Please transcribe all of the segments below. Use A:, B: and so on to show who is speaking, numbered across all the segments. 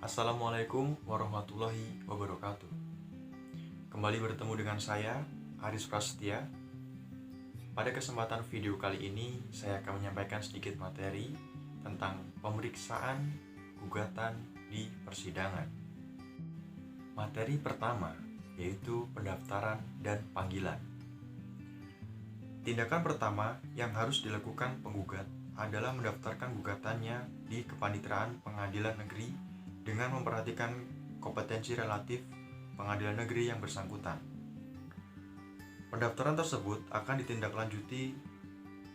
A: Assalamualaikum warahmatullahi wabarakatuh. Kembali bertemu dengan saya, Aris Prasetya. Pada kesempatan video kali ini, saya akan menyampaikan sedikit materi tentang pemeriksaan gugatan di persidangan. Materi pertama yaitu pendaftaran dan panggilan. Tindakan pertama yang harus dilakukan penggugat adalah mendaftarkan gugatannya di Kepaniteraan Pengadilan Negeri dengan memperhatikan kompetensi relatif pengadilan negeri yang bersangkutan. Pendaftaran tersebut akan ditindaklanjuti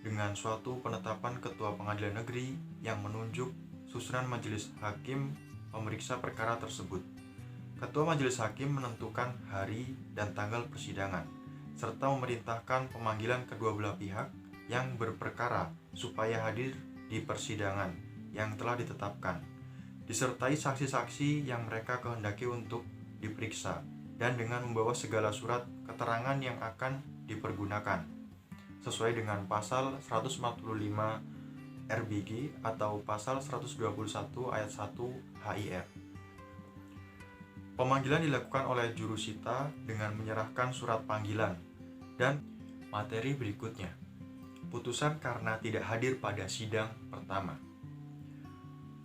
A: dengan suatu penetapan ketua pengadilan negeri yang menunjuk susunan majelis hakim pemeriksa perkara tersebut. Ketua majelis hakim menentukan hari dan tanggal persidangan, serta memerintahkan pemanggilan kedua belah pihak yang berperkara supaya hadir di persidangan yang telah ditetapkan, disertai saksi-saksi yang mereka kehendaki untuk diperiksa, dan dengan membawa segala surat keterangan yang akan dipergunakan sesuai dengan pasal 145 RBG atau pasal 121 ayat 1 HIR. Pemanggilan dilakukan oleh jurusita dengan menyerahkan surat panggilan dan materi berikutnya. Putusan karena tidak hadir pada sidang pertama.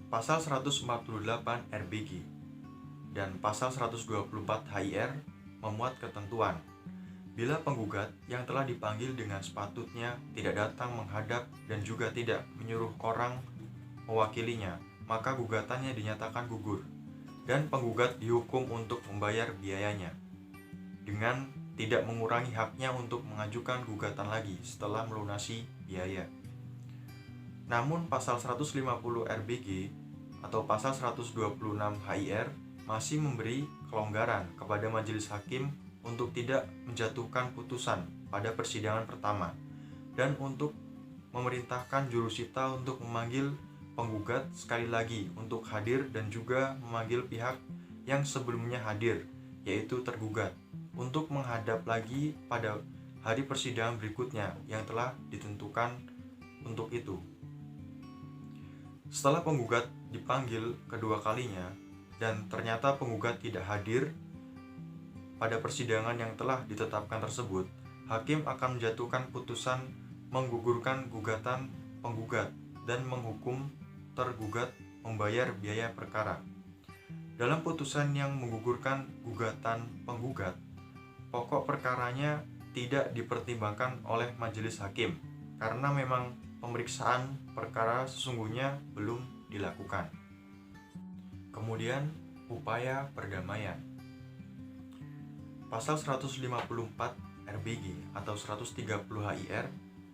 A: Pasal 148 RBG dan Pasal 124 HIR memuat ketentuan bila penggugat yang telah dipanggil dengan sepatutnya tidak datang menghadap dan juga tidak menyuruh orang mewakilinya, maka gugatannya dinyatakan gugur dan penggugat dihukum untuk membayar biayanya dengan tidak mengurangi haknya untuk mengajukan gugatan lagi setelah melunasi biaya. Namun pasal 150 RBG atau pasal 126 HIR masih memberi kelonggaran kepada majelis hakim untuk tidak menjatuhkan putusan pada persidangan pertama dan untuk memerintahkan jurusita untuk memanggil penggugat sekali lagi untuk hadir dan juga memanggil pihak yang sebelumnya hadir, yaitu tergugat, untuk menghadap lagi pada hari persidangan berikutnya yang telah ditentukan untuk itu. Setelah penggugat dipanggil kedua kalinya dan ternyata penggugat tidak hadir pada persidangan yang telah ditetapkan tersebut, hakim akan menjatuhkan putusan menggugurkan gugatan penggugat dan menghukum tergugat membayar biaya perkara. Dalam putusan yang menggugurkan gugatan penggugat, pokok perkaranya tidak dipertimbangkan oleh majelis hakim karena memang pemeriksaan perkara sesungguhnya belum dilakukan. Kemudian, upaya perdamaian. Pasal 154 RBG atau 130 HIR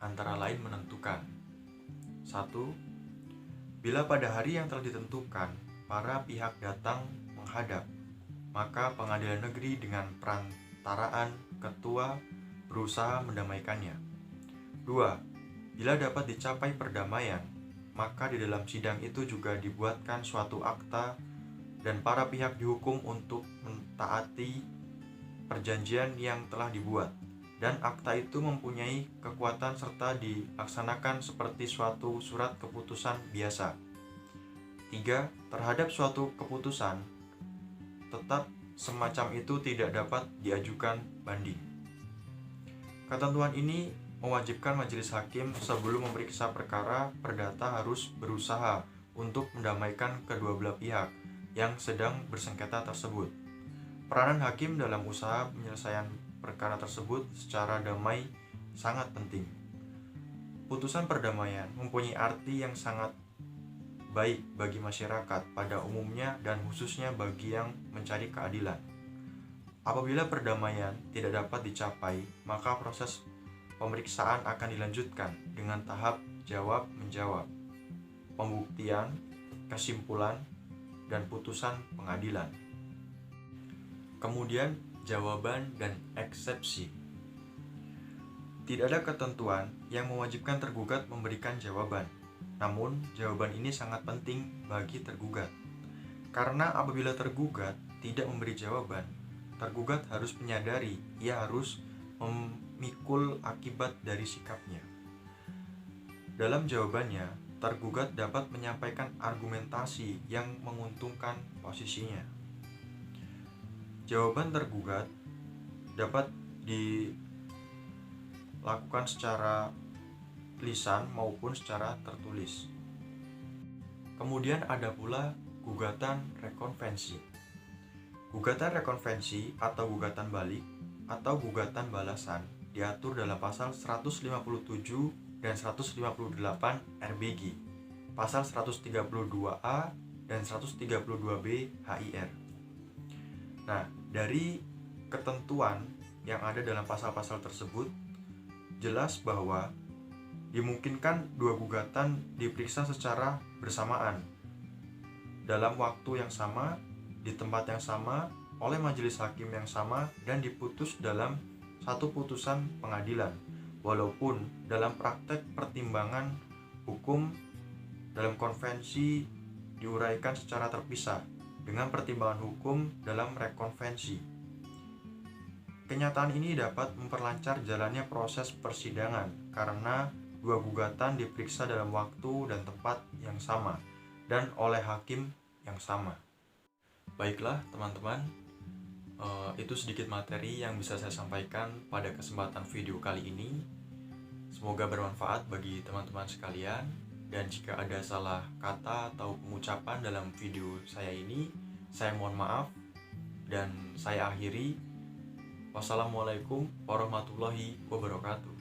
A: antara lain menentukan 1. Bila pada hari yang telah ditentukan para pihak datang menghadap, maka pengadilan negeri dengan perantaraan ketua berusaha mendamaikannya. 2. Bila dapat dicapai perdamaian, maka di dalam sidang itu juga dibuatkan suatu akta dan para pihak dihukum untuk mentaati perjanjian yang telah dibuat, dan akta itu mempunyai kekuatan serta dilaksanakan seperti suatu surat keputusan biasa. 3. Terhadap suatu keputusan, tetap semacam itu tidak dapat diajukan banding. Ketentuan ini mewajibkan majelis hakim sebelum memeriksa perkara perdata harus berusaha untuk mendamaikan kedua belah pihak yang sedang bersengketa tersebut. Peranan hakim dalam usaha penyelesaian perkara tersebut secara damai sangat penting. Putusan perdamaian mempunyai arti yang sangat baik bagi masyarakat pada umumnya dan khususnya bagi yang mencari keadilan. Apabila perdamaian tidak dapat dicapai, maka proses pemeriksaan akan dilanjutkan dengan tahap jawab-menjawab, pembuktian, kesimpulan, dan putusan pengadilan. Kemudian, jawaban dan eksepsi. Tidak ada ketentuan yang mewajibkan tergugat memberikan jawaban, namun jawaban ini sangat penting bagi tergugat. Karena apabila tergugat tidak memberi jawaban, tergugat harus menyadari ia harus memikul akibat dari sikapnya. Dalam jawabannya, tergugat dapat menyampaikan argumentasi yang menguntungkan posisinya. Jawaban tergugat dapat dilakukan secara lisan maupun secara tertulis. Kemudian ada pula gugatan rekonvensi. Gugatan rekonvensi atau gugatan balik atau gugatan balasan diatur dalam pasal 157 dan 158 RBG, pasal 132A dan 132B HIR. Nah, dari ketentuan yang ada dalam pasal-pasal tersebut, jelas bahwa dimungkinkan dua gugatan diperiksa secara bersamaan dalam waktu yang sama, di tempat yang sama, oleh majelis hakim yang sama, dan diputus dalam satu putusan pengadilan. Walaupun dalam praktek pertimbangan hukum dalam konvensi diuraikan secara terpisah dengan pertimbangan hukum dalam rekonvensi. Kenyataan ini dapat memperlancar jalannya proses persidangan karena dua gugatan diperiksa dalam waktu dan tempat yang sama dan oleh hakim yang sama. Baiklah teman-teman, itu sedikit materi yang bisa saya sampaikan pada kesempatan video kali ini. Semoga bermanfaat bagi teman-teman sekalian. Dan jika ada salah kata atau pengucapan dalam video saya ini, saya mohon maaf dan saya akhiri. Wassalamualaikum warahmatullahi wabarakatuh.